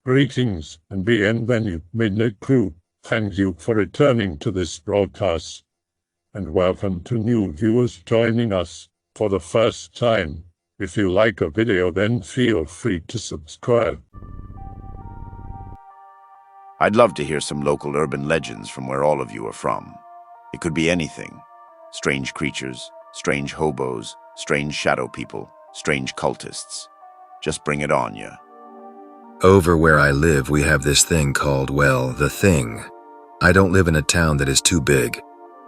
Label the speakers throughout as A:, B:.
A: Greetings and bienvenue, Midnight Crew. Thank you for returning to this broadcast. And welcome to new viewers joining us for the first time. If you like a video, then feel free to subscribe.
B: I'd love to hear some local urban legends from where all of you are from. It could be anything. Strange creatures, strange hobos, strange shadow people, strange cultists. Just bring it on, ya.
C: Over where I live, we have this thing called, well, the thing. I don't live in a town that is too big,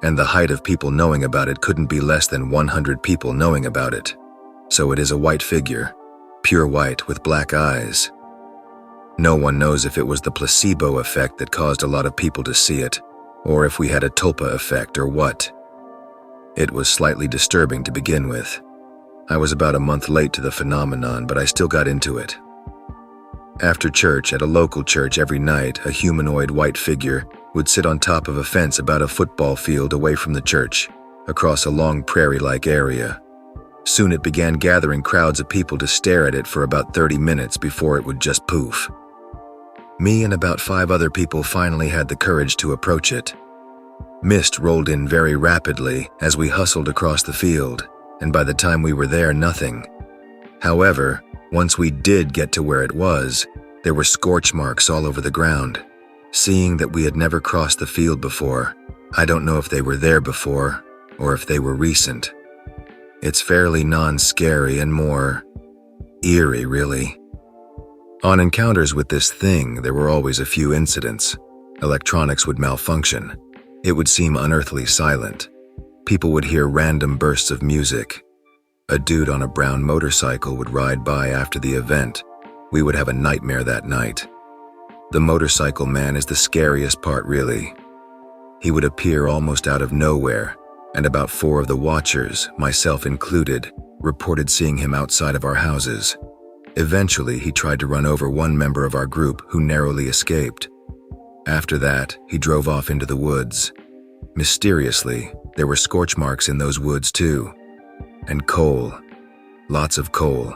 C: and the height of people knowing about it couldn't be less than 100 people knowing about it. So it is a white figure, pure white with black eyes. No one knows if it was the placebo effect that caused a lot of people to see it, or if we had a tulpa effect or what. It was slightly disturbing to begin with. I was about a month late to the phenomenon, but I still got into it. After church, at a local church every night, a humanoid white figure would sit on top of a fence about a football field away from the church, across a long prairie-like area. Soon it began gathering crowds of people to stare at it for about 30 minutes before it would just poof. Me and about 5 other people finally had the courage to approach it. Mist rolled in very rapidly as we hustled across the field, and by the time we were there, nothing. However, once we did get to where it was, there were scorch marks all over the ground. Seeing that we had never crossed the field before, I don't know if they were there before or if they were recent. It's fairly non-scary and more eerie, really. On encounters with this thing, there were always a few incidents. Electronics would malfunction. It would seem unearthly silent. People would hear random bursts of music. A dude on a brown motorcycle would ride by after the event. We would have a nightmare that night. The motorcycle man is the scariest part, really. He would appear almost out of nowhere, and about 4 of the watchers, myself included, reported seeing him outside of our houses. Eventually, he tried to run over one member of our group who narrowly escaped. After that, he drove off into the woods. Mysteriously, there were scorch marks in those woods too. And coal. Lots of coal.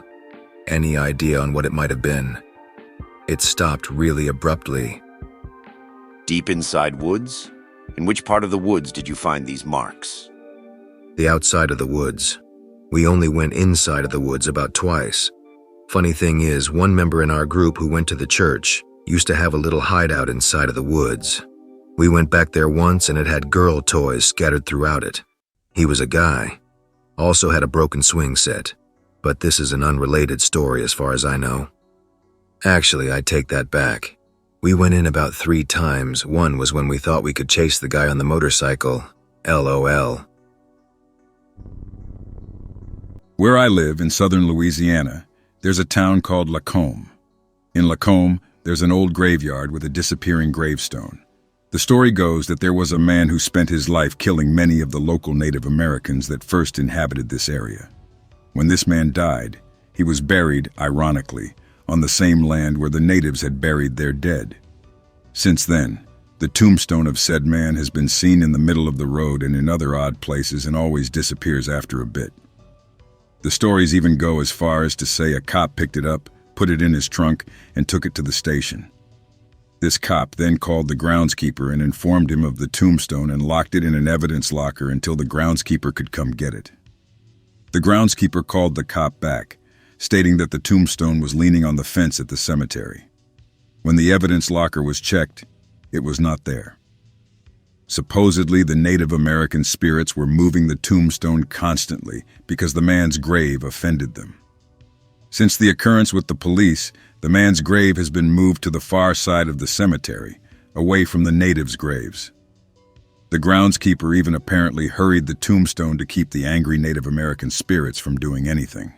C: Any idea on what it might have been? It stopped really abruptly.
B: Deep inside woods? In which part of the woods did you find these marks?
C: The outside of the woods. We only went inside of the woods about twice. Funny thing is, one member in our group who went to the church used to have a little hideout inside of the woods. We went back there once and it had girl toys scattered throughout it. He was a guy. Also had a broken swing set, but this is an unrelated story as far as I know. Actually, I take that back. We went in about 3 times. One was when we thought we could chase the guy on the motorcycle. LOL.
D: Where I live in southern Louisiana, there's a town called Lacombe. In Lacombe, there's an old graveyard with a disappearing gravestone. The story goes that there was a man who spent his life killing many of the local Native Americans that first inhabited this area. When this man died, he was buried, ironically, on the same land where the natives had buried their dead. Since then, the tombstone of said man has been seen in the middle of the road and in other odd places and always disappears after a bit. The stories even go as far as to say a cop picked it up, put it in his trunk, and took it to the station. This cop then called the groundskeeper and informed him of the tombstone and locked it in an evidence locker until the groundskeeper could come get it. The groundskeeper called the cop back, stating that the tombstone was leaning on the fence at the cemetery. When the evidence locker was checked, it was not there. Supposedly, the Native American spirits were moving the tombstone constantly because the man's grave offended them. Since the occurrence with the police, the man's grave has been moved to the far side of the cemetery, away from the natives' graves. The groundskeeper even apparently hurried the tombstone to keep the angry Native American spirits from doing anything.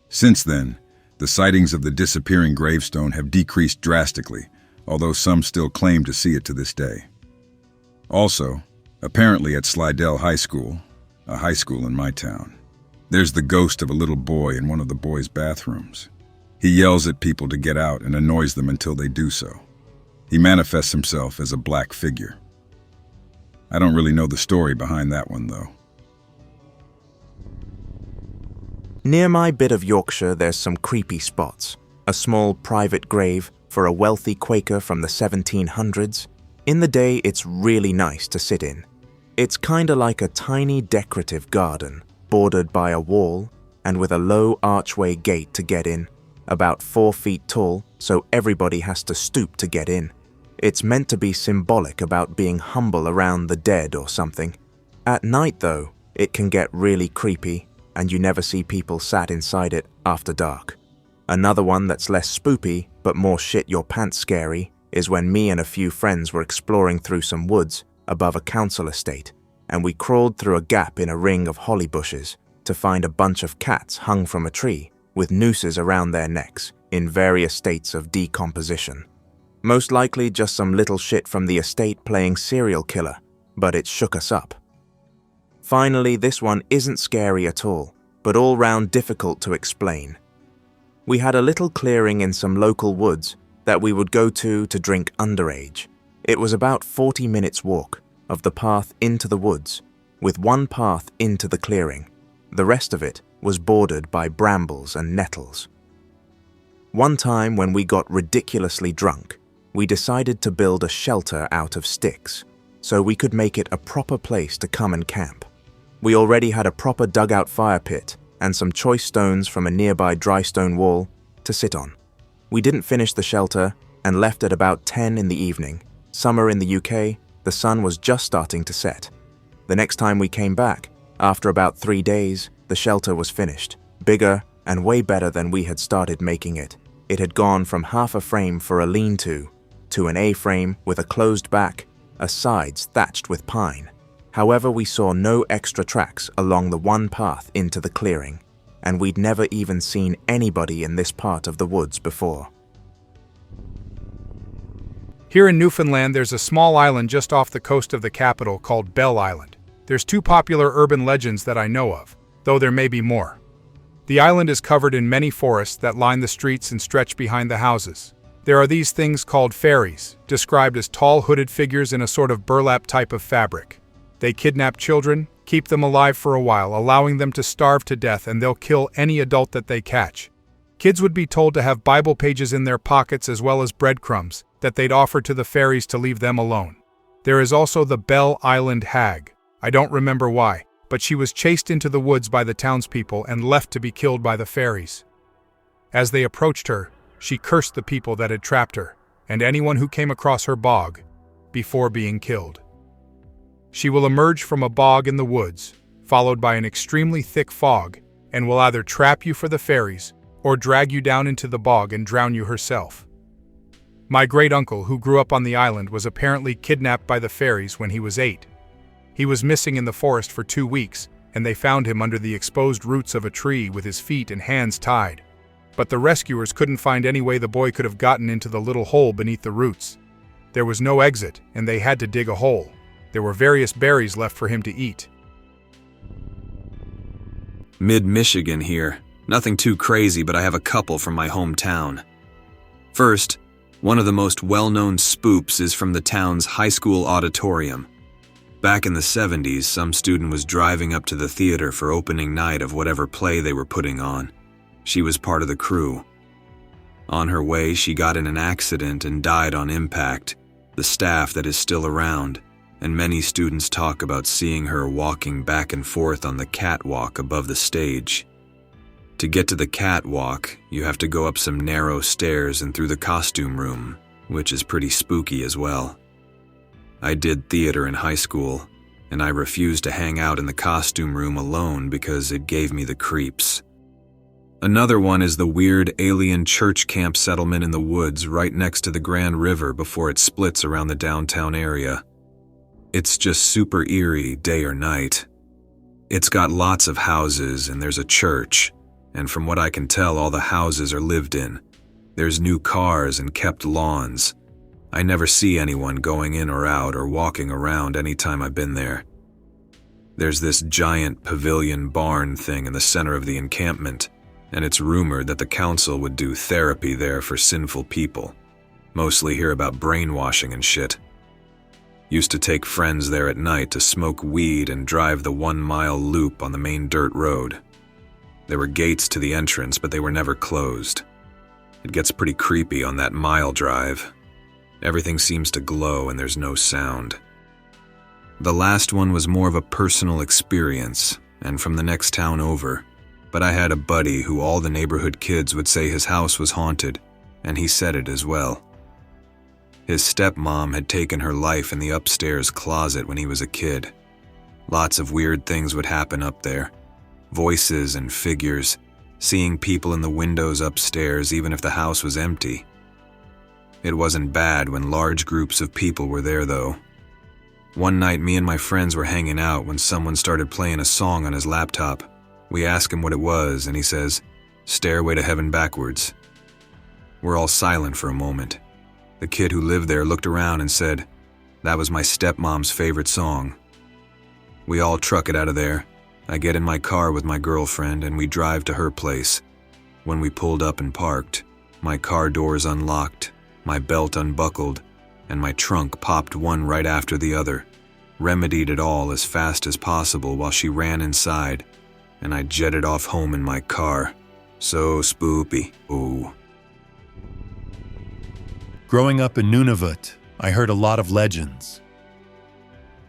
D: Since then, the sightings of the disappearing gravestone have decreased drastically, although some still claim to see it to this day. Also, apparently at Slidell High School, a high school in my town, there's the ghost of a little boy in one of the boys' bathrooms. He yells at people to get out and annoys them until they do so. He manifests himself as a black figure. I don't really know the story behind that one, though.
E: Near my bit of Yorkshire, there's some creepy spots. A small private grave, for a wealthy Quaker from the 1700s, in the day it's really nice to sit in. It's kinda like a tiny decorative garden, bordered by a wall and with a low archway gate to get in, about 4 feet tall, so everybody has to stoop to get in. It's meant to be symbolic about being humble around the dead or something. At night, though, it can get really creepy, and you never see people sat inside it after dark. Another one that's less spoopy, but more shit your pants scary, is when me and a few friends were exploring through some woods above a council estate, and we crawled through a gap in a ring of holly bushes to find a bunch of cats hung from a tree with nooses around their necks in various states of decomposition. Most likely just some little shit from the estate playing serial killer, but it shook us up. Finally, this one isn't scary at all, but all round difficult to explain. We had a little clearing in some local woods that we would go to drink underage. It was about 40 minutes walk of the path into the woods, with one path into the clearing. The rest of it was bordered by brambles and nettles. One time when we got ridiculously drunk, we decided to build a shelter out of sticks, so we could make it a proper place to come and camp. We already had a proper dugout fire pit and some choice stones from a nearby dry stone wall to sit on. We didn't finish the shelter and left at about 10 in the evening. Summer in the UK, the sun was just starting to set. The next time we came back, after about 3 days, the shelter was finished, bigger and way better than we had started making it. It had gone from half a frame for a lean-to an A-frame with a closed back, a sides thatched with pine. However, we saw no extra tracks along the one path into the clearing, and we'd never even seen anybody in this part of the woods before.
F: Here in Newfoundland, there's a small island just off the coast of the capital called Bell Island. There's 2 popular urban legends that I know of, though there may be more. The island is covered in many forests that line the streets and stretch behind the houses. There are these things called fairies, described as tall hooded figures in a sort of burlap type of fabric. They kidnap children, keep them alive for a while, allowing them to starve to death, and they'll kill any adult that they catch. Kids would be told to have Bible pages in their pockets as well as breadcrumbs that they'd offer to the fairies to leave them alone. There is also the Bell Island Hag. I don't remember why, but she was chased into the woods by the townspeople and left to be killed by the fairies. As they approached her, she cursed the people that had trapped her, and anyone who came across her bog, before being killed. She will emerge from a bog in the woods, followed by an extremely thick fog, and will either trap you for the fairies, or drag you down into the bog and drown you herself. My great-uncle, who grew up on the island, was apparently kidnapped by the fairies when he was 8. He was missing in the forest for 2 weeks, and they found him under the exposed roots of a tree with his feet and hands tied. But the rescuers couldn't find any way the boy could have gotten into the little hole beneath the roots. There was no exit, and they had to dig a hole. There were various berries left for him to eat.
G: Mid-Michigan here. Nothing too crazy, but I have a couple from my hometown. First, one of the most well-known spoops is from the town's high school auditorium. Back in the 70s, some student was driving up to the theater for opening night of whatever play they were putting on. She was part of the crew. On her way, she got in an accident and died on impact. The staff that is still around, and many students talk about seeing her walking back and forth on the catwalk above the stage. To get to the catwalk, you have to go up some narrow stairs and through the costume room, which is pretty spooky as well. I did theater in high school, and I refused to hang out in the costume room alone because it gave me the creeps. Another one is the weird alien church camp settlement in the woods right next to the Grand River before it splits around the downtown area. It's just super eerie day or night. It's got lots of houses and there's a church, and from what I can tell, all the houses are lived in. There's new cars and kept lawns. I never see anyone going in or out or walking around anytime I've been there. There's this giant pavilion barn thing in the center of the encampment, and it's rumored that the council would do therapy there for sinful people. Mostly hear about brainwashing and shit. Used to take friends there at night to smoke weed and drive the 1-mile loop on the main dirt road. There were gates to the entrance, but they were never closed. It gets pretty creepy on that mile drive. Everything seems to glow and there's no sound. The last one was more of a personal experience, and from the next town over, but I had a buddy who all the neighborhood kids would say his house was haunted, and he said it as well. His stepmom had taken her life in the upstairs closet when he was a kid. Lots of weird things would happen up there. Voices and figures, seeing people in the windows upstairs even if the house was empty. It wasn't bad when large groups of people were there though. One night me and my friends were hanging out when someone started playing a song on his laptop. We asked him what it was and he says, "Stairway to Heaven Backwards." We're all silent for a moment. The kid who lived there looked around and said, "That was my stepmom's favorite song." We all truck it out of there. I get in my car with my girlfriend and we drive to her place. When we pulled up and parked, my car doors unlocked, my belt unbuckled, and my trunk popped one right after the other. Remedied it all as fast as possible while she ran inside, and I jetted off home in my car. So spoopy. Ooh.
H: Growing up in Nunavut, I heard a lot of legends.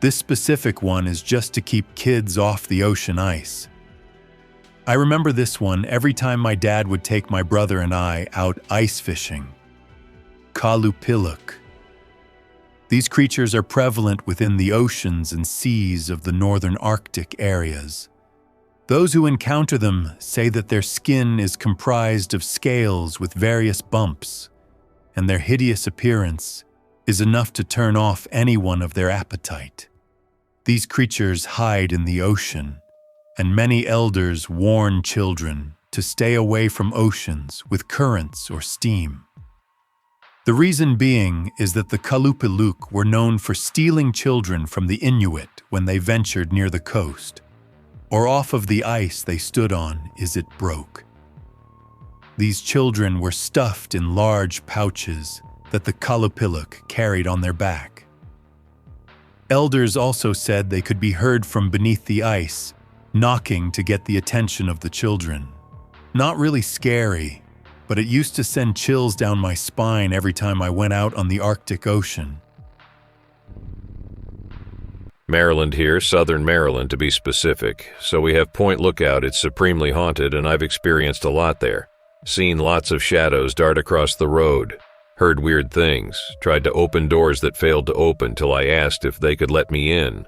H: This specific one is just to keep kids off the ocean ice. I remember this one every time my dad would take my brother and I out ice fishing. Kalupiluk. These creatures are prevalent within the oceans and seas of the northern Arctic areas. Those who encounter them say that their skin is comprised of scales with various bumps, and their hideous appearance is enough to turn off anyone of their appetite. These creatures hide in the ocean, and many elders warn children to stay away from oceans with currents or steam. The reason being is that the Kalupiluk were known for stealing children from the Inuit when they ventured near the coast, or off of the ice they stood on as it broke. These children were stuffed in large pouches that the Kalupiluk carried on their back. Elders also said they could be heard from beneath the ice, knocking to get the attention of the children. Not really scary, but it used to send chills down my spine every time I went out on the Arctic Ocean.
I: Maryland here, southern Maryland to be specific. So we have Point Lookout. It's supremely haunted and I've experienced a lot there. Seen lots of shadows dart across the road. Heard weird things. Tried to open doors that failed to open till I asked if they could let me in.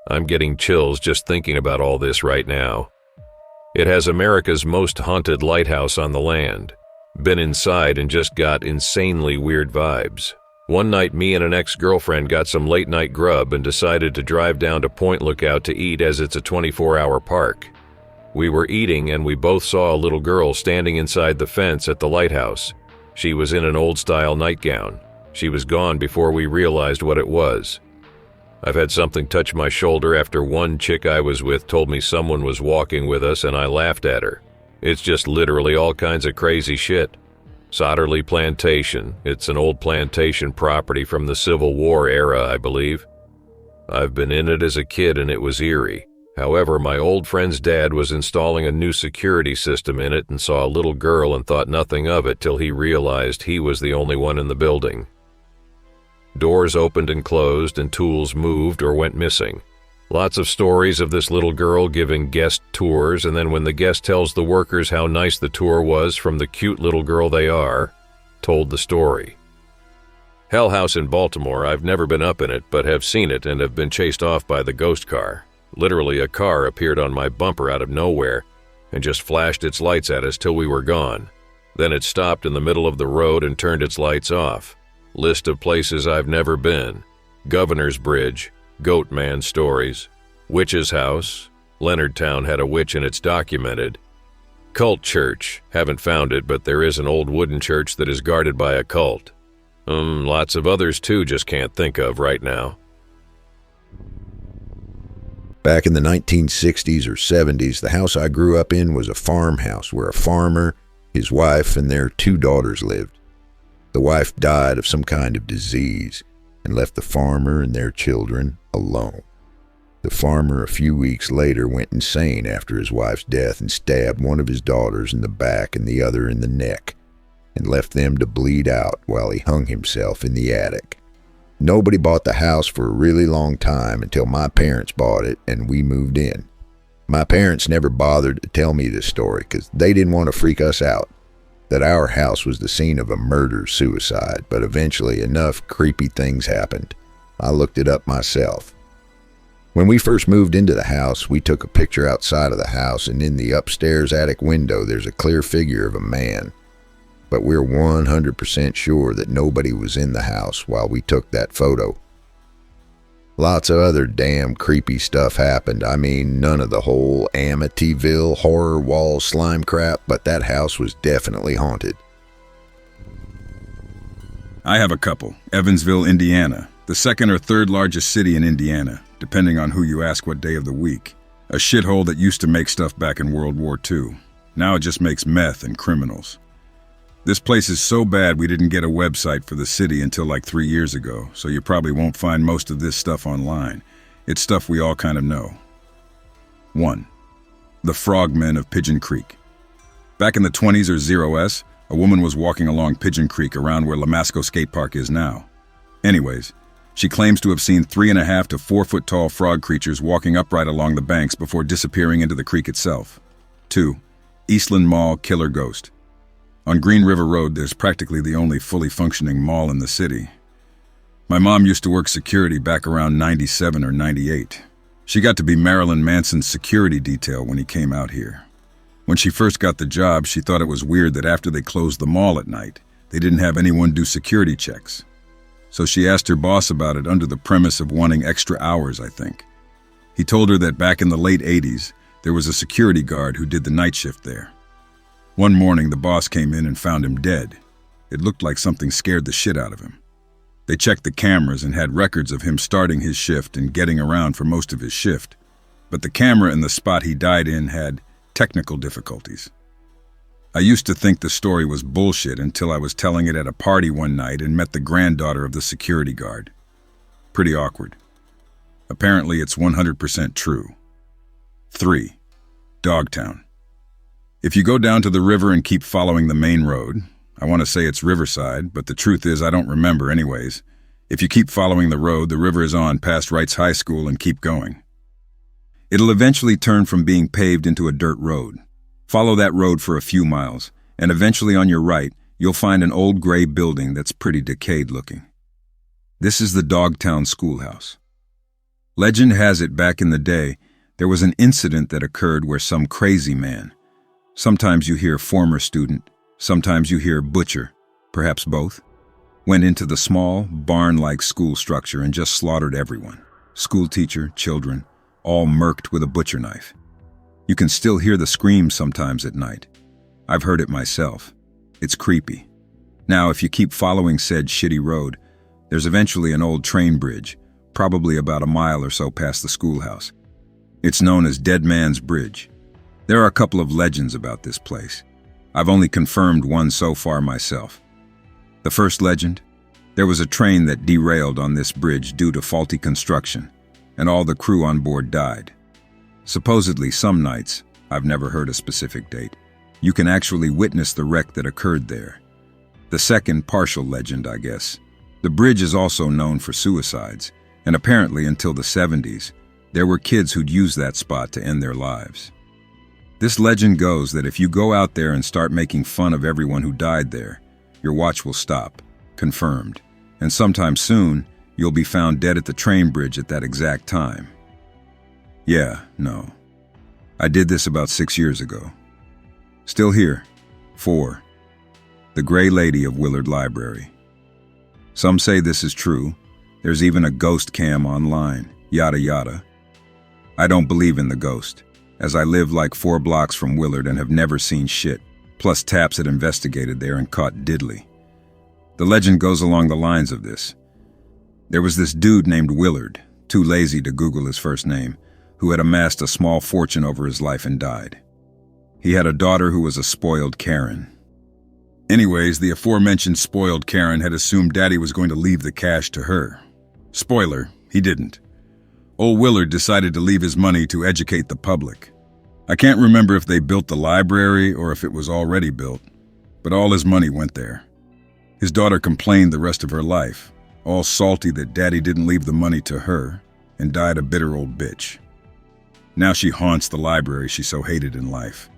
I: I'm getting chills just thinking about all this right now. It has America's most haunted lighthouse on the land. Been inside and just got insanely weird vibes. One night me and an ex-girlfriend got some late-night grub and decided to drive down to Point Lookout to eat as it's a 24-hour park. We were eating and we both saw a little girl standing inside the fence at the lighthouse. She was in an old-style nightgown. She was gone before we realized what it was. I've had something touch my shoulder after one chick I was with told me someone was walking with us and I laughed at her. It's just literally all kinds of crazy shit. Solderly Plantation. It's an old plantation property from the Civil War era, I believe. I've been in it as a kid and it was eerie. However, my old friend's dad was installing a new security system in it and saw a little girl and thought nothing of it till he realized he was the only one in the building. Doors opened and closed and tools moved or went missing. Lots of stories of this little girl giving guest tours, and then when the guest tells the workers how nice the tour was from the cute little girl they are, told the story. Hell House in Baltimore, I've never been up in it, but have seen it and have been chased off by the ghost car. Literally a car appeared on my bumper out of nowhere and just flashed its lights at us till we were gone. Then it stopped in the middle of the road and turned its lights off. List of places I've never been. Governor's Bridge, Goat Man stories, Witch's House, Leonardtown had a witch and it's documented. Cult Church, haven't found it, but there is an old wooden church that is guarded by a cult. Lots of others too, just can't think of right now.
J: Back in the 1960s or 70s, the house I grew up in was a farmhouse where a farmer, his wife, and their 2 daughters lived. The wife died of some kind of disease and left the farmer and their children alone. The farmer a few weeks later went insane after his wife's death and stabbed one of his daughters in the back and the other in the neck. and left them to bleed out while he hung himself in the attic. Nobody bought the house for a really long time until my parents bought it and we moved in. My parents never bothered to tell me this story because they didn't want to freak us out that our house was the scene of a murder-suicide, but eventually enough creepy things happened. I looked it up myself. When we first moved into the house, we took a picture outside of the house, and in the upstairs attic window there's a clear figure of a man. But we're 100% sure that nobody was in the house while we took that photo. Lots of other damn creepy stuff happened. I mean, none of the whole Amityville horror wall slime crap, but that house was definitely haunted.
D: I have a couple. Evansville, Indiana, the second or third largest city in Indiana, depending on who you ask what day of the week. A shithole that used to make stuff back in World War II. Now it just makes meth and criminals. This place is so bad we didn't get a website for the city until like 3 years ago, so you probably won't find most of this stuff online. It's stuff we all kind of know. 1. The Frogmen of Pigeon Creek. Back in the 20s or 0s, a woman was walking along Pigeon Creek around where Lamasco Skate Park is now. Anyways, she claims to have seen 3.5 to 4 foot tall frog creatures walking upright along the banks before disappearing into the creek itself. 2. Eastland Mall Killer Ghost. On Green River Road, there's practically the only fully functioning mall in the city. My mom used to work security back around 97 or 98. She got to be Marilyn Manson's security detail when he came out here. When she first got the job, she thought it was weird that after they closed the mall at night, they didn't have anyone do security checks. So she asked her boss about it under the premise of wanting extra hours, I think. He told her that back in the late 80s, there was a security guard who did the night shift there. One morning, the boss came in and found him dead. It looked like something scared the shit out of him. They checked the cameras and had records of him starting his shift and getting around for most of his shift. But the camera in the spot he died in had technical difficulties. I used to think the story was bullshit until I was telling it at a party one night and met the granddaughter of the security guard. Pretty awkward. Apparently it's 100% true. 3. Dogtown. If you go down to the river and keep following the main road, I want to say it's Riverside, but the truth is I don't remember anyways. If you keep following the road, the river is on past Wrights High School and keep going. It'll eventually turn from being paved into a dirt road. Follow that road for a few miles, and eventually on your right, you'll find an old gray building that's pretty decayed looking. This is the Dogtown Schoolhouse. Legend has it back in the day, there was an incident that occurred where some crazy man, sometimes you hear former student, sometimes you hear butcher, perhaps both, went into the small, barn-like school structure and just slaughtered everyone. School teacher, children, all murked with a butcher knife. You can still hear the screams sometimes at night. I've heard it myself. It's creepy. Now, if you keep following said shitty road, there's eventually an old train bridge, probably about a mile or so past the schoolhouse. It's known as Dead Man's Bridge. There are a couple of legends about this place. I've only confirmed one so far myself. The first legend, there was a train that derailed on this bridge due to faulty construction, and all the crew on board died. Supposedly some nights, I've never heard a specific date, you can actually witness the wreck that occurred there. The second partial legend, I guess. The bridge is also known for suicides, and apparently until the 70s, there were kids who'd use that spot to end their lives. This legend goes that if you go out there and start making fun of everyone who died there, your watch will stop, confirmed, and sometime soon, you'll be found dead at the train bridge at that exact time. Yeah, no. I did this about 6 years ago. Still here. 4. The Gray Lady of Willard Library. Some say this is true. There's even a ghost cam online, yada yada. I don't believe in the ghost, as I live like 4 blocks from Willard and have never seen shit, plus Taps had investigated there and caught diddly. The legend goes along the lines of this. There was this dude named Willard, too lazy to Google his first name, who had amassed a small fortune over his life and died. He had a daughter who was a spoiled Karen. Anyways, the aforementioned spoiled Karen had assumed Daddy was going to leave the cash to her. Spoiler, he didn't. Old Willard decided to leave his money to educate the public. I can't remember if they built the library or if it was already built. but all his money went there. His daughter complained the rest of her life, all salty that Daddy didn't leave the money to her, and died a bitter old bitch. Now she haunts the library she so hated in life.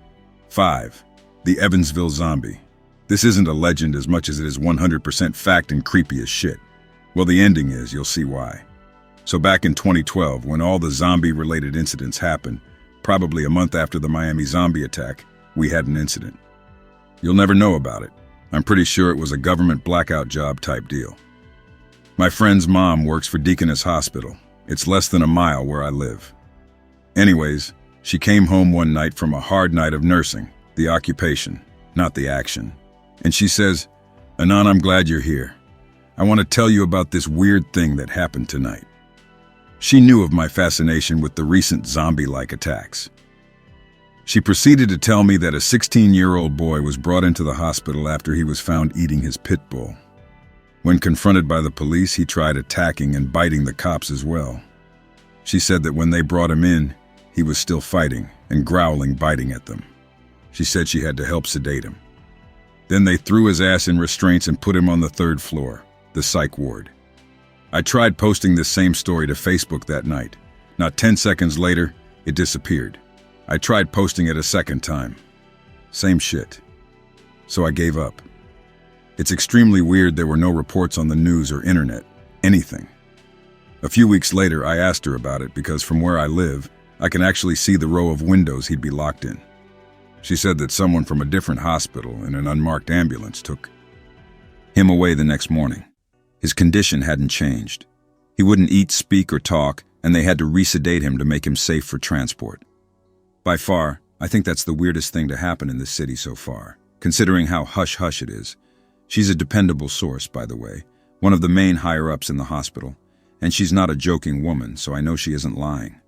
D: 5. The Evansville Zombie. This isn't a legend as much as it is 100% fact and creepy as shit. Well, the ending is, you'll see why. So back in 2012, when all the zombie-related incidents happened, probably a month after the Miami zombie attack, we had an incident. You'll never know about it. I'm pretty sure it was a government blackout job type deal. My friend's mom works for Deaconess Hospital. It's less than a mile where I live. Anyways, she came home one night from a hard night of nursing, the occupation, not the action. And she says, "Anon, I'm glad you're here. I want to tell you about this weird thing that happened tonight." She knew of my fascination with the recent zombie-like attacks. She proceeded to tell me that a 16-year-old boy was brought into the hospital after he was found eating his pit bull. When confronted by the police, he tried attacking and biting the cops as well. She said that when they brought him in, he was still fighting and growling, biting at them. She said she had to help sedate him. Then they threw his ass in restraints and put him on the 3rd floor, the psych ward. I tried posting this same story to Facebook that night. Not 10 seconds later, it disappeared. I tried posting it a second time. Same shit. So I gave up. It's extremely weird there were no reports on the news or internet, anything. A few weeks later, I asked her about it because from where I live, I can actually see the row of windows he'd be locked in. She said that someone from a different hospital in an unmarked ambulance took him away the next morning. His condition hadn't changed. He wouldn't eat, speak, or talk, and they had to resedate him to make him safe for transport. By far, I think that's the weirdest thing to happen in this city so far, considering how hush-hush it is. She's a dependable source, by the way, one of the main higher-ups in the hospital, and she's not a joking woman, so I know she isn't lying.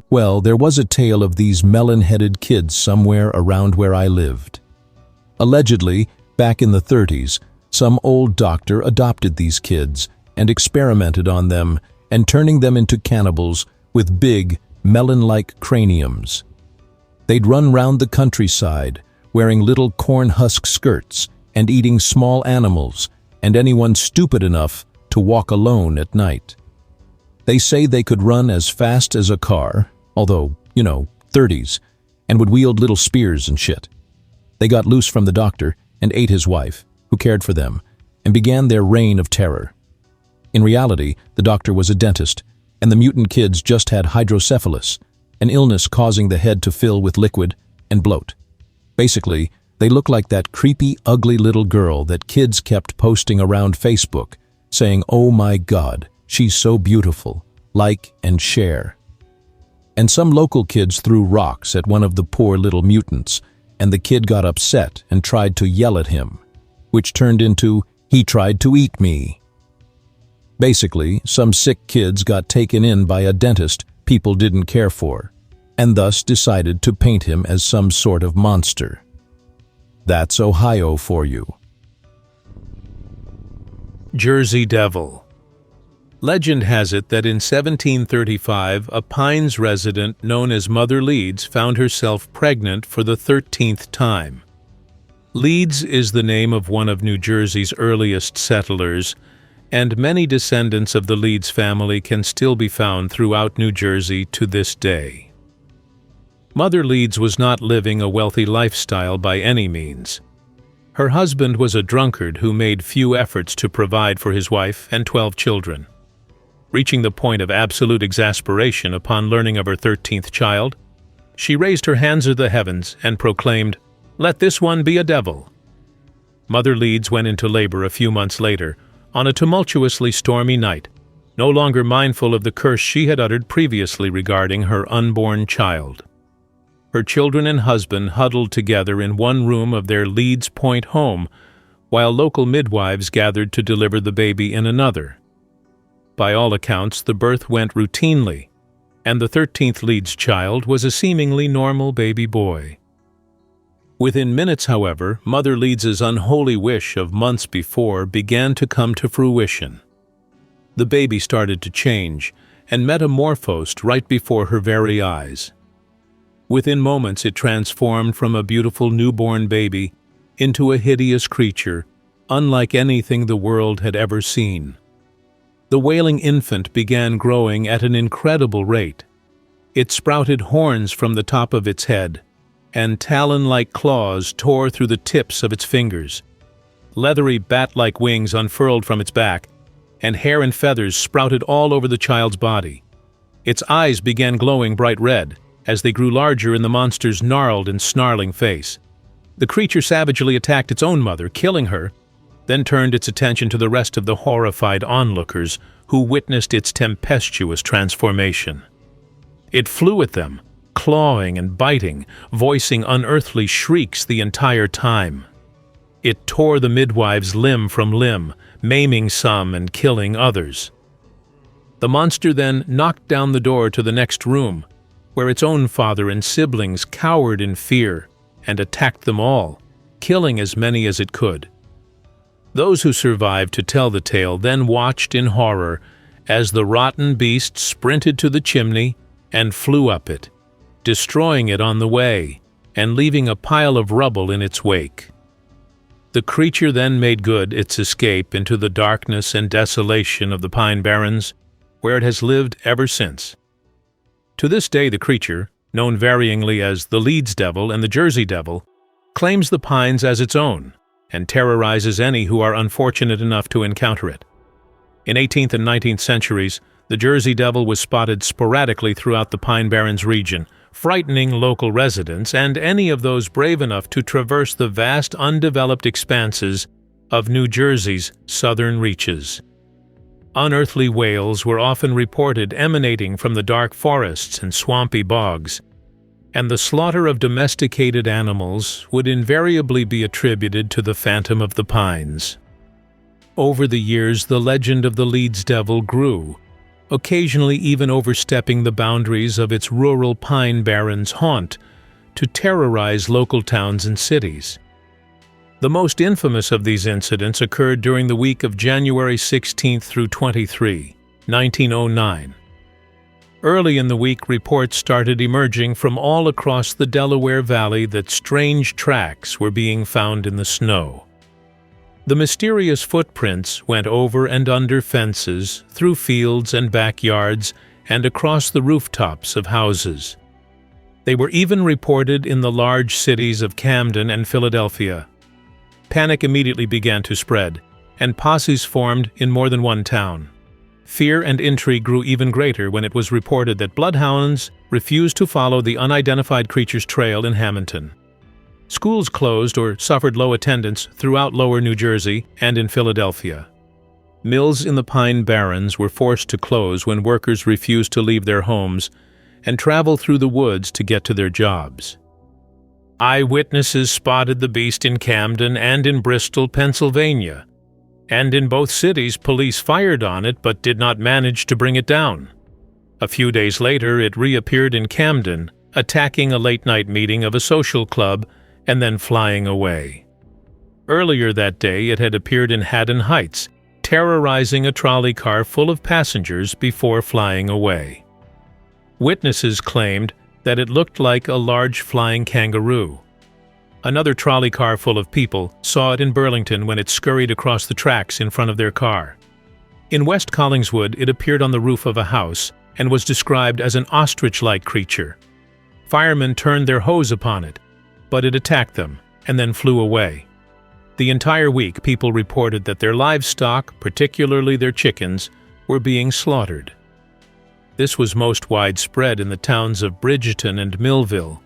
K: Well, there was a tale of these melon-headed kids somewhere around where I lived. Allegedly, back in the 30s, some old doctor adopted these kids and experimented on them and turning them into cannibals with big, melon-like craniums. They'd run round the countryside, wearing little corn husk skirts and eating small animals and anyone stupid enough to walk alone at night. They say they could run as fast as a car, although, 30s, and would wield little spears and shit. They got loose from the doctor and ate his wife, who cared for them, and began their reign of terror. In reality, the doctor was a dentist, and the mutant kids just had hydrocephalus, an illness causing the head to fill with liquid and bloat. Basically, they look like that creepy, ugly little girl that kids kept posting around Facebook, saying, "Oh my God, she's so beautiful, like and share." And some local kids threw rocks at one of the poor little mutants, and the kid got upset and tried to yell at him, which turned into, "He tried to eat me." Basically, some sick kids got taken in by a dentist people didn't care for, and thus decided to paint him as some sort of monster. That's Ohio for you.
L: Jersey Devil. Legend has it that in 1735, a Pines resident known as Mother Leeds found herself pregnant for the 13th time. Leeds is the name of one of New Jersey's earliest settlers, and many descendants of the Leeds family can still be found throughout New Jersey to this day. Mother Leeds was not living a wealthy lifestyle by any means. Her husband was a drunkard who made few efforts to provide for his wife and 12 children. Reaching the point of absolute exasperation upon learning of her 13th child, she raised her hands to the heavens and proclaimed, "Let this one be a devil." Mother Leeds went into labor a few months later, on a tumultuously stormy night, no longer mindful of the curse she had uttered previously regarding her unborn child. Her children and husband huddled together in one room of their Leeds Point home, while local midwives gathered to deliver the baby in another. By all accounts, the birth went routinely, and the 13th Leeds child was a seemingly normal baby boy. Within minutes, however, Mother Leeds's unholy wish of months before began to come to fruition. The baby started to change and metamorphosed right before her very eyes. Within moments, it transformed from a beautiful newborn baby into a hideous creature, unlike anything the world had ever seen. The wailing infant began growing at an incredible rate. It sprouted horns from the top of its head, and talon-like claws tore through the tips of its fingers. Leathery bat-like wings unfurled from its back, and hair and feathers sprouted all over the child's body. Its eyes began glowing bright red as they grew larger in the monster's gnarled and snarling face. The creature savagely attacked its own mother, killing her, then turned its attention to the rest of the horrified onlookers who witnessed its tempestuous transformation. It flew at them, clawing and biting, voicing unearthly shrieks the entire time. It tore the midwives limb from limb, maiming some and killing others. The monster then knocked down the door to the next room, where its own father and siblings cowered in fear and attacked them all, killing as many as it could. Those who survived to tell the tale then watched in horror as the rotten beast sprinted to the chimney and flew up it, destroying it on the way and leaving a pile of rubble in its wake. The creature then made good its escape into the darkness and desolation of the Pine Barrens, where it has lived ever since. To this day, the creature, known varyingly as the Leeds Devil and the Jersey Devil, claims the pines as its own and terrorizes any who are unfortunate enough to encounter it. In 18th and 19th centuries, the Jersey Devil was spotted sporadically throughout the Pine Barrens region, frightening local residents and any of those brave enough to traverse the vast undeveloped expanses of New Jersey's southern reaches. Unearthly wails were often reported emanating from the dark forests and swampy bogs, and the slaughter of domesticated animals would invariably be attributed to the Phantom of the Pines. Over the years, the legend of the Leeds Devil grew, occasionally even overstepping the boundaries of its rural Pine Barrens haunt to terrorize local towns and cities. The most infamous of these incidents occurred during the week of January 16 through 23, 1909. Early in the week, reports started emerging from all across the Delaware Valley that strange tracks were being found in the snow. The mysterious footprints went over and under fences, through fields and backyards, and across the rooftops of houses. They were even reported in the large cities of Camden and Philadelphia. Panic immediately began to spread, and posses formed in more than one town. Fear and intrigue grew even greater when it was reported that bloodhounds refused to follow the unidentified creature's trail in Hamilton. Schools closed or suffered low attendance throughout lower New Jersey and in Philadelphia. Mills in the Pine Barrens were forced to close when workers refused to leave their homes and travel through the woods to get to their jobs. Eyewitnesses spotted the beast in Camden and in Bristol, Pennsylvania, and in both cities police fired on it but did not manage to bring it down. A few days later, it reappeared in Camden, attacking a late-night meeting of a social club and then flying away. Earlier that day, it had appeared in Haddon Heights, terrorizing a trolley car full of passengers before flying away. Witnesses claimed that it looked like a large flying kangaroo. Another trolley car full of people saw it in Burlington when it scurried across the tracks in front of their car. In West Collingswood, it appeared on the roof of a house and was described as an ostrich-like creature. Firemen turned their hose upon it, but it attacked them and then flew away. The entire week, people reported that their livestock, particularly their chickens, were being slaughtered. This was most widespread in the towns of Bridgeton and Millville.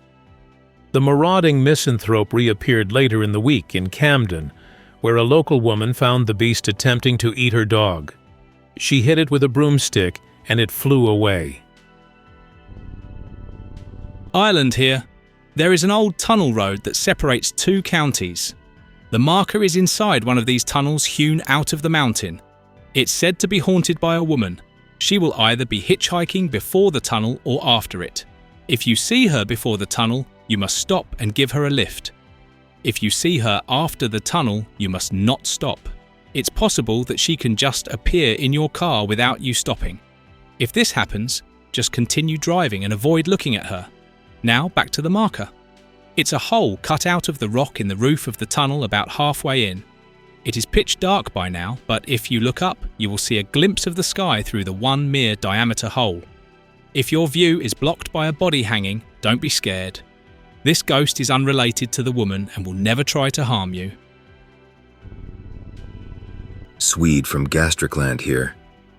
L: The marauding misanthrope reappeared later in the week in Camden, where a local woman found the beast attempting to eat her dog. She hit it with a broomstick and it flew away.
M: Ireland here. There is an old tunnel road that separates two counties. The marker is inside one of these tunnels hewn out of the mountain. It's said to be haunted by a woman. She will either be hitchhiking before the tunnel or after it. If you see her before the tunnel, you must stop and give her a lift. If you see her after the tunnel, you must not stop. It's possible that she can just appear in your car without you stopping. If this happens, just continue driving and avoid looking at her. Now back to the marker. It's a hole cut out of the rock in the roof of the tunnel about halfway in. It is pitch dark by now, but if you look up, you will see a glimpse of the sky through the 1 mere diameter hole. If your view is blocked by a body hanging, don't be scared. This ghost is unrelated to the woman and will never try to harm you.
C: Swede from Gastricland here.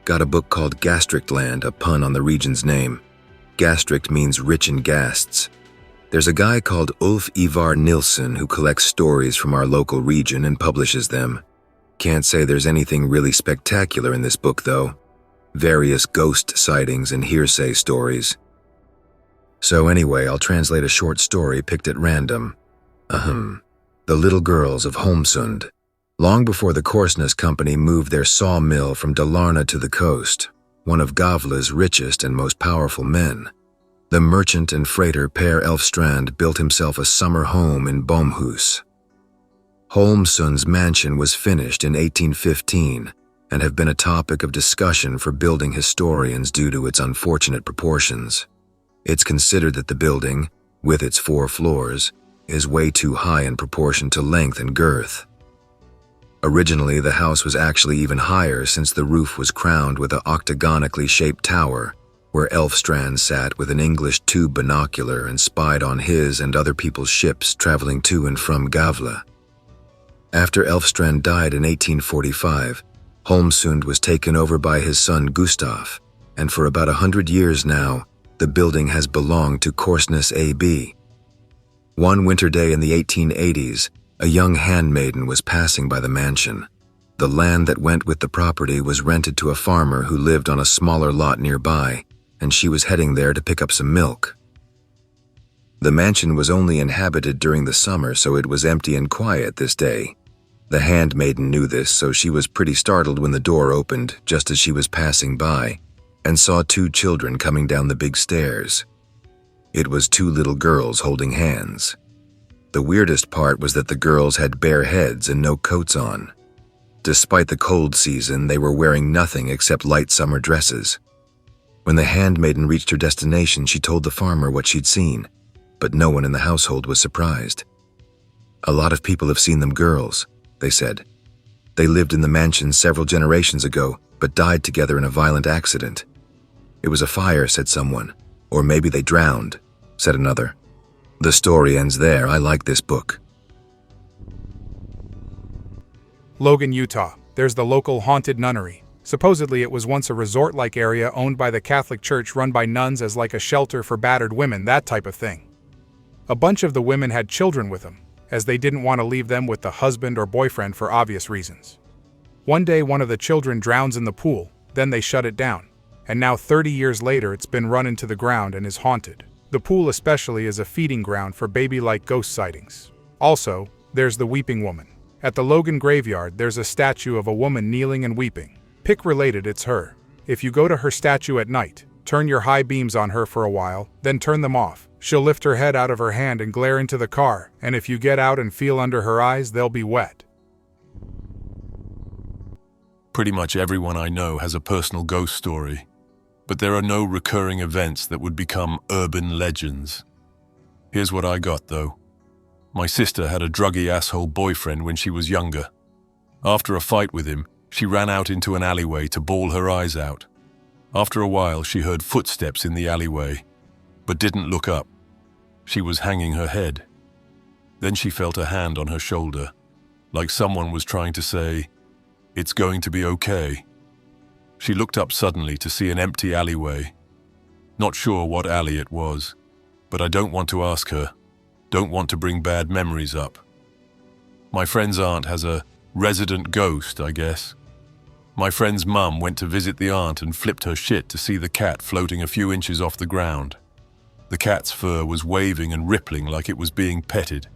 C: Got a book called Gastricland, a pun on the region's name. Gastrict means rich in ghasts. There's a guy called Ulf Ivar Nilsson who collects stories from our local region and publishes them. Can't say there's anything really spectacular in this book, though. Various ghost sightings and hearsay stories. So anyway, I'll translate a short story picked at random. The Little Girls of Holmsund. Long before the Korsnäs Company moved their sawmill from Dalarna to the coast, one of Gavle's richest and most powerful men, the merchant and freighter Per Elfstrand built himself a summer home in Bomhus. Holmsund's mansion was finished in 1815 and have been a topic of discussion for building historians due to its unfortunate proportions. It's considered that the building, with its 4 floors, is way too high in proportion to length and girth. Originally, the house was actually even higher since the roof was crowned with an octagonically shaped tower, where Elfstrand sat with an English tube binocular and spied on his and other people's ships traveling to and from Gavle. After Elfstrand died in 1845, Holmsund was taken over by his son Gustav, and for about 100 years now, the building has belonged to Korsnäs AB. One winter day in the 1880s, a young handmaiden was passing by the mansion. The land that went with the property was rented to a farmer who lived on a smaller lot nearby, and she was heading there to pick up some milk. The mansion was only inhabited during the summer, so it was empty and quiet this day. The handmaiden knew this, so she was pretty startled when the door opened just as she was passing by, and saw 2 children coming down the big stairs. It was 2 little girls holding hands. The weirdest part was that the girls had bare heads and no coats on. Despite the cold season, they were wearing nothing except light summer dresses. When the handmaiden reached her destination, she told the farmer what she'd seen, but no one in the household was surprised. "A lot of people have seen them girls," they said. "They lived in the mansion several generations ago, but died together in a violent accident. It was a fire," said someone. "Or maybe they drowned," said another. The story ends there. I like this book.
F: Logan, Utah. There's the local haunted nunnery. Supposedly it was once a resort-like area owned by the Catholic Church run by nuns as like a shelter for battered women, that type of thing. A bunch of the women had children with them, as they didn't want to leave them with the husband or boyfriend for obvious reasons. One day one of the children drowns in the pool, then they shut it down, and now 30 years later it's been run into the ground and is haunted. The pool especially is a feeding ground for baby-like ghost sightings. Also, there's the Weeping Woman. At the Logan graveyard there's a statue of a woman kneeling and weeping. Pick related, it's her. If you go to her statue at night, turn your high beams on her for a while, then turn them off. She'll lift her head out of her hand and glare into the car, and if you get out and feel under her eyes, they'll be wet.
N: Pretty much everyone I know has a personal ghost story, but there are no recurring events that would become urban legends. Here's what I got, though. My sister had a druggy asshole boyfriend when she was younger. After a fight with him, she ran out into an alleyway to bawl her eyes out. After a while, she heard footsteps in the alleyway, but didn't look up. She was hanging her head. Then she felt a hand on her shoulder, like someone was trying to say, "It's going to be okay." She looked up suddenly to see an empty alleyway. Not sure what alley it was, but I don't want to ask her. Don't want to bring bad memories up. My friend's aunt has a resident ghost, I guess. My friend's mum went to visit the aunt and flipped her shit to see the cat floating a few inches off the ground. The cat's fur was waving and rippling like it was being petted.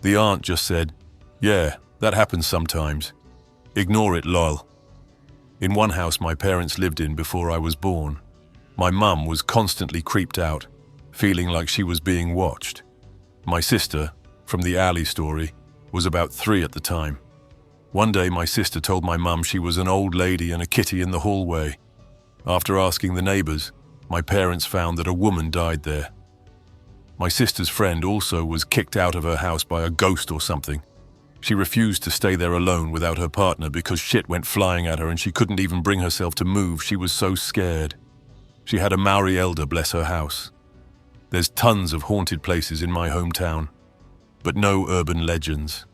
N: The aunt just said, "Yeah, that happens sometimes. Ignore it, lol." In one house my parents lived in before I was born, my mum was constantly creeped out, feeling like she was being watched. My sister, from the alley story, was about 3 at the time. One day my sister told my mum she was an old lady and a kitty in the hallway. After asking the neighbors, my parents found that a woman died there. My sister's friend also was kicked out of her house by a ghost or something. She refused to stay there alone without her partner because shit went flying at her and she couldn't even bring herself to move. She was so scared. She had a Maori elder bless her house. There's tons of haunted places in my hometown, but no urban legends.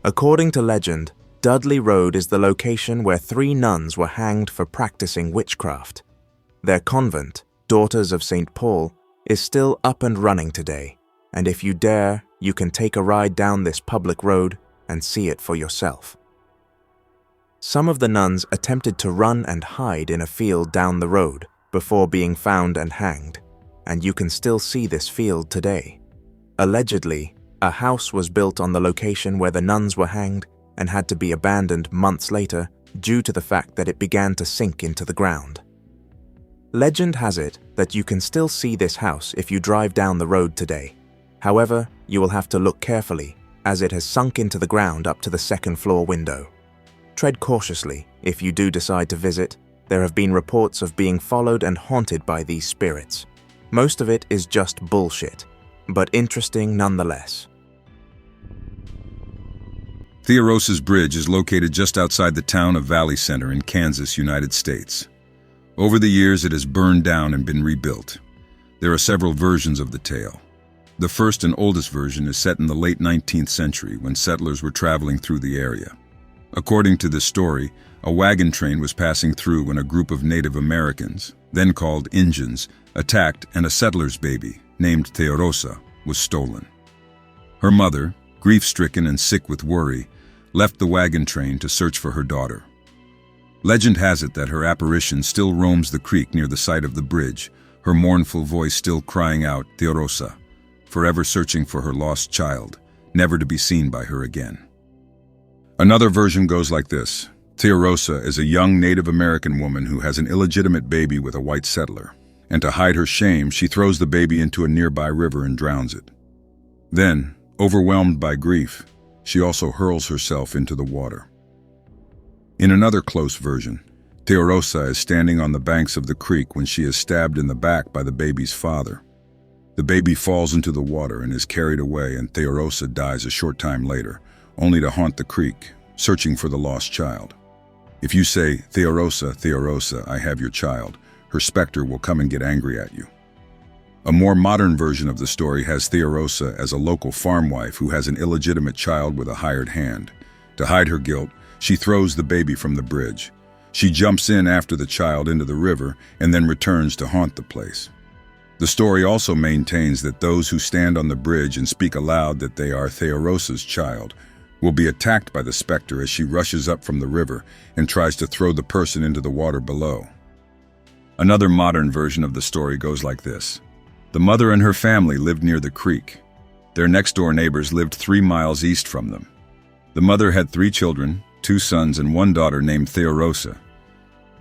E: According to legend, Dudley Road is the location where 3 nuns were hanged for practicing witchcraft. Their convent, Daughters of St. Paul, is still up and running today, and if you dare, you can take a ride down this public road and see it for yourself. Some of the nuns attempted to run and hide in a field down the road before being found and hanged, and you can still see this field today. Allegedly, a house was built on the location where the nuns were hanged and had to be abandoned months later due to the fact that it began to sink into the ground. Legend has it that you can still see this house if you drive down the road today. However, you will have to look carefully as it has sunk into the ground up to the 2nd floor window. Tread cautiously if you do decide to visit. There have been reports of being followed and haunted by these spirits. Most of it is just bullshit, but interesting nonetheless.
D: Theorosa's Bridge is located just outside the town of Valley Center in Kansas, United States. Over the years, it has burned down and been rebuilt. There are several versions of the tale. The first and oldest version is set in the late 19th century when settlers were traveling through the area. According to this story, a wagon train was passing through when a group of Native Americans, then called Injuns, attacked and a settler's baby, named Theorosa, was stolen. Her mother, grief-stricken and sick with worry, left the wagon train to search for her daughter. Legend has it that her apparition still roams the creek near the site of the bridge, her mournful voice still crying out, Theorosa, forever searching for her lost child, never to be seen by her again. Another version goes like this. Theorosa is a young Native American woman who has an illegitimate baby with a white settler, and to hide her shame, she throws the baby into a nearby river and drowns it. Then, overwhelmed by grief, she also hurls herself into the water. In another close version, Theorosa is standing on the banks of the creek when she is stabbed in the back by the baby's father. The baby falls into the water and is carried away, and Theorosa dies a short time later, only to haunt the creek, searching for the lost child. If you say, Theorosa, Theorosa, I have your child, her specter will come and get angry at you. A more modern version of the story has Theorosa as a local farm wife who has an illegitimate child with a hired hand. To hide her guilt, she throws the baby from the bridge. She jumps in after the child into the river and then returns to haunt the place. The story also maintains that those who stand on the bridge and speak aloud that they are Theorosa's child will be attacked by the specter as she rushes up from the river and tries to throw the person into the water below. Another modern version of the story goes like this. The mother and her family lived near the creek. Their next-door neighbors lived 3 miles east from them. The mother had 3 children, 2 sons and 1 daughter named Theorosa.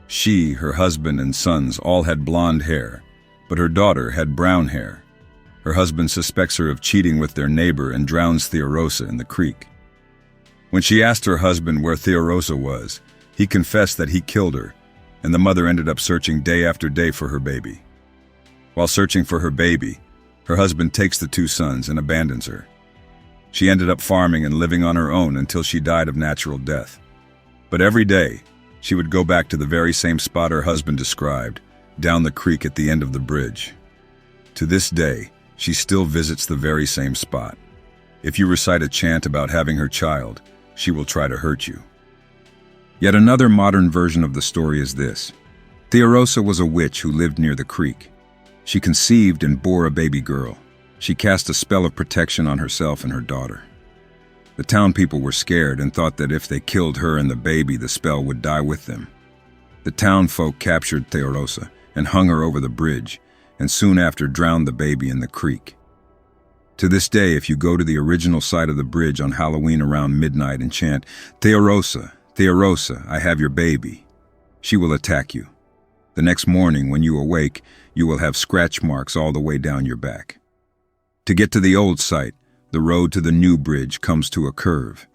D: She, her husband, and sons all had blonde hair, but her daughter had brown hair. Her husband suspects her of cheating with their neighbor and drowns Theorosa in the creek. When she asked her husband where Theorosa was, he confessed that he killed her, and the mother ended up searching day after day for her baby. While searching for her baby, her husband takes the 2 sons and abandons her. She ended up farming and living on her own until she died of natural death. But every day, she would go back to the very same spot her husband described, down the creek at the end of the bridge. To this day, she still visits the very same spot. If you recite a chant about having her child, she will try to hurt you. Yet another modern version of the story is this. Theorosa was a witch who lived near the creek. She conceived and bore a baby girl. She cast a spell of protection on herself and her daughter. The town people were scared and thought that if they killed her and the baby, the spell would die with them. The town folk captured Theorosa and hung her over the bridge, and soon after drowned the baby in the creek. To this day, if you go to the original site of the bridge on Halloween around midnight and chant, Theorosa, Theorosa, I have your baby, she will attack you. The next morning, when you awake, you will have scratch marks all the way down your back. To get to the old site, the road to the new bridge comes to a curve.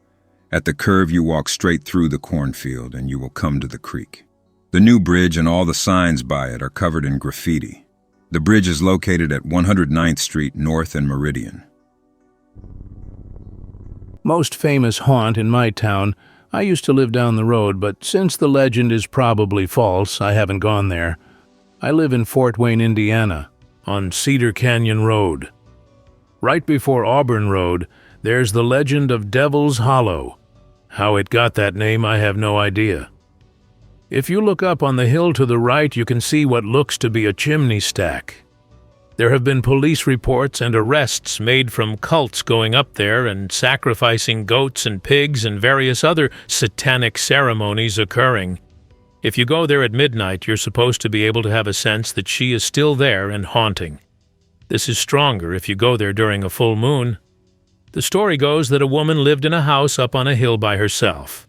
D: At the curve, you walk straight through the cornfield and you will come to the creek. The new bridge and all the signs by it are covered in graffiti. The bridge is located at 109th Street North and Meridian.
L: Most famous haunt in my town. I used to live down the road, but since the legend is probably false, I haven't gone there. I live in Fort Wayne, Indiana, on Cedar Canyon Road. Right before Auburn Road, there's the legend of Devil's Hollow. How it got that name, I have no idea. If you look up on the hill to the right, you can see what looks to be a chimney stack. There have been police reports and arrests made from cults going up there and sacrificing goats and pigs and various other satanic ceremonies occurring. If you go there at midnight, you're supposed to be able to have a sense that she is still there and haunting. This is stronger if you go there during a full moon. The story goes that a woman lived in a house up on a hill by herself.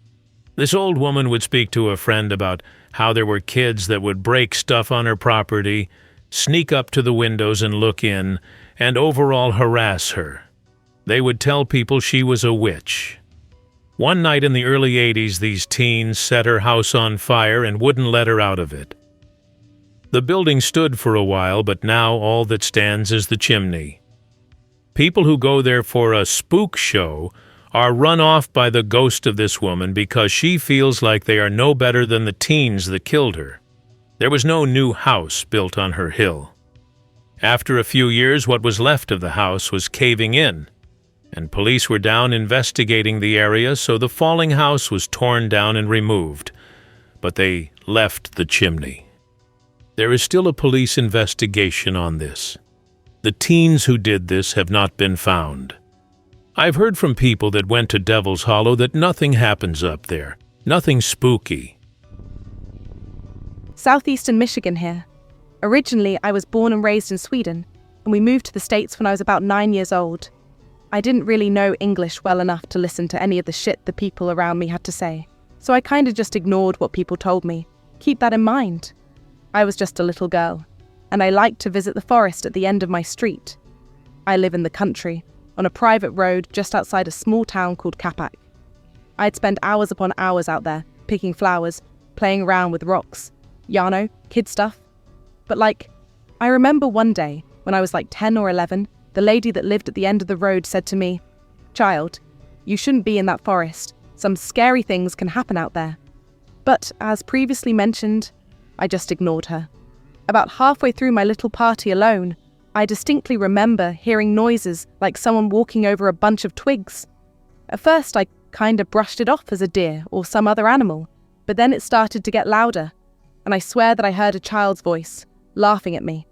L: This old woman would speak to a friend about how there were kids that would break stuff on her property, sneak up to the windows and look in, and overall harass her. They would tell people she was a witch. One night in the early 80s, these teens set her house on fire and wouldn't let her out of it. The building stood for a while, but now all that stands is the chimney. People who go there for a spook show are run off by the ghost of this woman because she feels like they are no better than the teens that killed her. There was no new house built on her hill. After a few years, what was left of the house was caving in, and police were down investigating the area, so the falling house was torn down and removed, but they left the chimney. There is still a police investigation on this. The teens who did this have not been found. I've heard from people that went to Devil's Hollow that nothing happens up there, nothing spooky.
O: Southeastern Michigan here. Originally, I was born and raised in Sweden, and we moved to the States when I was about 9 years old. I didn't really know English well enough to listen to any of the shit the people around me had to say, so I kinda just ignored what people told me. Keep that in mind. I was just a little girl, and I liked to visit the forest at the end of my street. I live in the country, on a private road just outside a small town called Capac. I'd spend hours upon hours out there, picking flowers, playing around with rocks, kid stuff. But I remember one day, when I was 10 or 11, the lady that lived at the end of the road said to me, "Child, you shouldn't be in that forest. Some scary things can happen out there." But, as previously mentioned, I just ignored her. About halfway through my little party alone, I distinctly remember hearing noises like someone walking over a bunch of twigs. At first, I kinda brushed it off as a deer or some other animal, but then it started to get louder, and I swear that I heard a child's voice, laughing at me.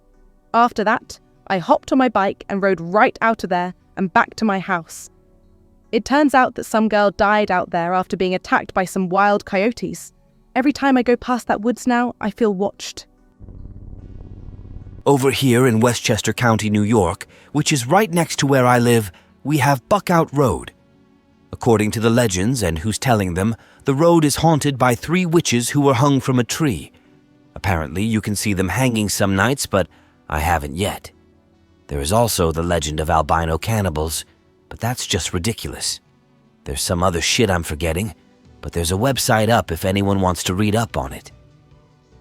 O: After that, I hopped on my bike and rode right out of there and back to my house. It turns out that some girl died out there after being attacked by some wild coyotes. Every time I go past that woods now, I feel watched.
P: Over here in Westchester County, New York, which is right next to where I live, we have Buckout Road. According to the legends and who's telling them, the road is haunted by 3 witches who were hung from a tree. Apparently, you can see them hanging some nights, but I haven't yet. There is also the legend of albino cannibals, but that's just ridiculous. There's some other shit I'm forgetting, but there's a website up if anyone wants to read up on it.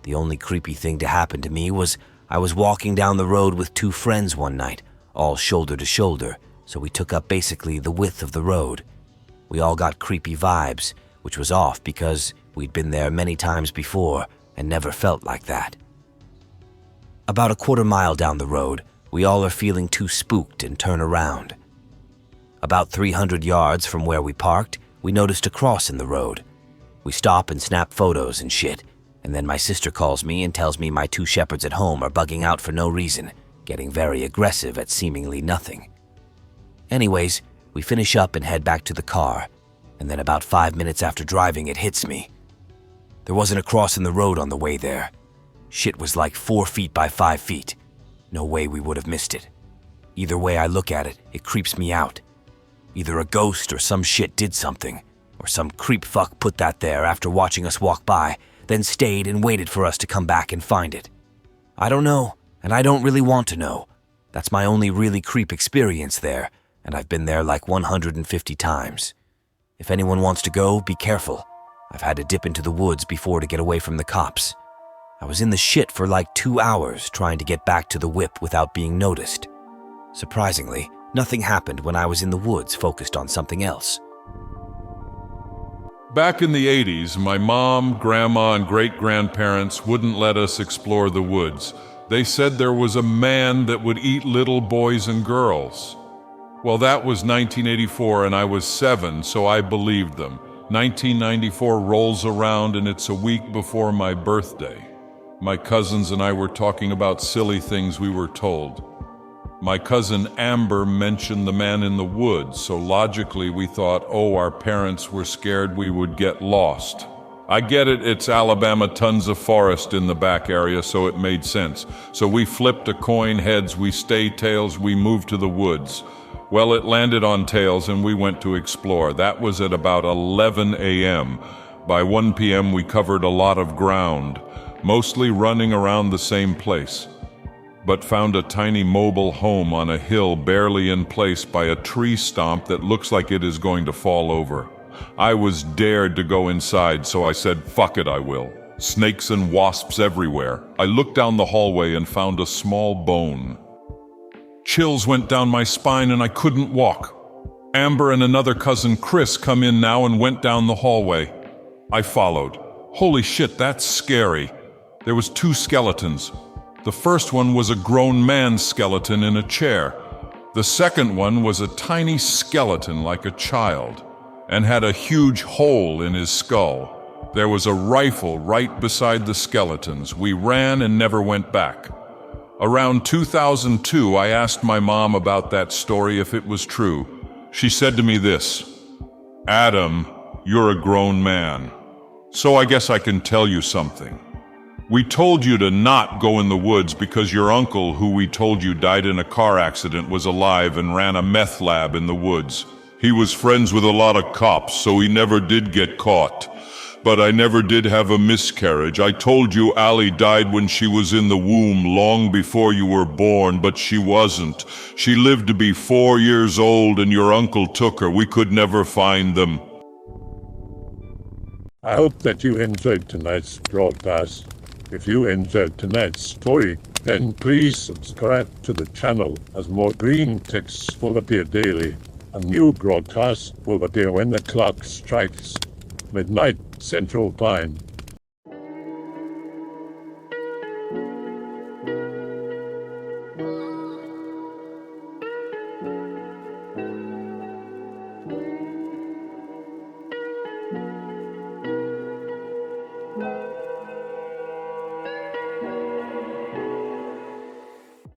P: The only creepy thing to happen to me was I was walking down the road with 2 friends one night, all shoulder to shoulder, so we took up basically the width of the road. We all got creepy vibes, which was off because we'd been there many times before and never felt like that. About a quarter mile down the road, we all are feeling too spooked and turn around. About 300 yards from where we parked, we noticed a cross in the road. We stop and snap photos and shit, and then my sister calls me and tells me my 2 shepherds at home are bugging out for no reason, getting very aggressive at seemingly nothing. Anyways, we finish up and head back to the car, and then about 5 minutes after driving, it hits me. There wasn't a cross in the road on the way there. Shit was like 4 feet by 5 feet. No way we would have missed it. Either way I look at it, it creeps me out. Either a ghost or some shit did something, or some creep fuck put that there after watching us walk by, then stayed and waited for us to come back and find it. I don't know, and I don't really want to know. That's my only really creep experience there, and I've been there like 150 times. If anyone wants to go, be careful. I've had to dip into the woods before to get away from the cops. I was in the shit for like 2 hours trying to get back to the whip without being noticed. Surprisingly, nothing happened when I was in the woods focused on something else.
Q: Back in the 80s, my mom, grandma, and great-grandparents wouldn't let us explore the woods. They said there was a man that would eat little boys and girls. Well, that was 1984 and I was 7, so I believed them. 1994 rolls around and it's a week before my birthday. My cousins and I were talking about silly things we were told. My cousin Amber mentioned the man in the woods, so logically we thought, oh, our parents were scared we would get lost. I get it, it's Alabama, tons of forest in the back area, so it made sense. So we flipped a coin, heads, we stay, tails, we moved to the woods. Well, it landed on tails and we went to explore. That was at about 11 a.m. By 1 p.m. we covered a lot of ground, mostly running around the same place, but found a tiny mobile home on a hill barely in place by a tree stump that looks like it is going to fall over. I was dared to go inside, so I said, fuck it, I will. Snakes and wasps everywhere. I looked down the hallway and found a small bone. Chills went down my spine and I couldn't walk. Amber and another cousin, Chris, come in now and went down the hallway. I followed. Holy shit, that's scary. There was 2 skeletons. The first one was a grown man's skeleton in a chair. The second one was a tiny skeleton like a child, and had a huge hole in his skull. There was a rifle right beside the skeletons. We ran and never went back. Around 2002, I asked my mom about that story if it was true. She said to me this, Adam, you're a grown man, so I guess I can tell you something. We told you to not go in the woods because your uncle, who we told you died in a car accident, was alive and ran a meth lab in the woods. He was friends with a lot of cops, so he never did get caught. But I never did have a miscarriage. I told you Allie died when she was in the womb long before you were born, but she wasn't. She lived to be 4 years old and your uncle took her. We could never find them.
A: I hope that you enjoyed tonight's broadcast. If you enjoyed tonight's story, then please subscribe to the channel, as more Greentext will appear daily. A new broadcast will appear when the clock strikes midnight Central Time.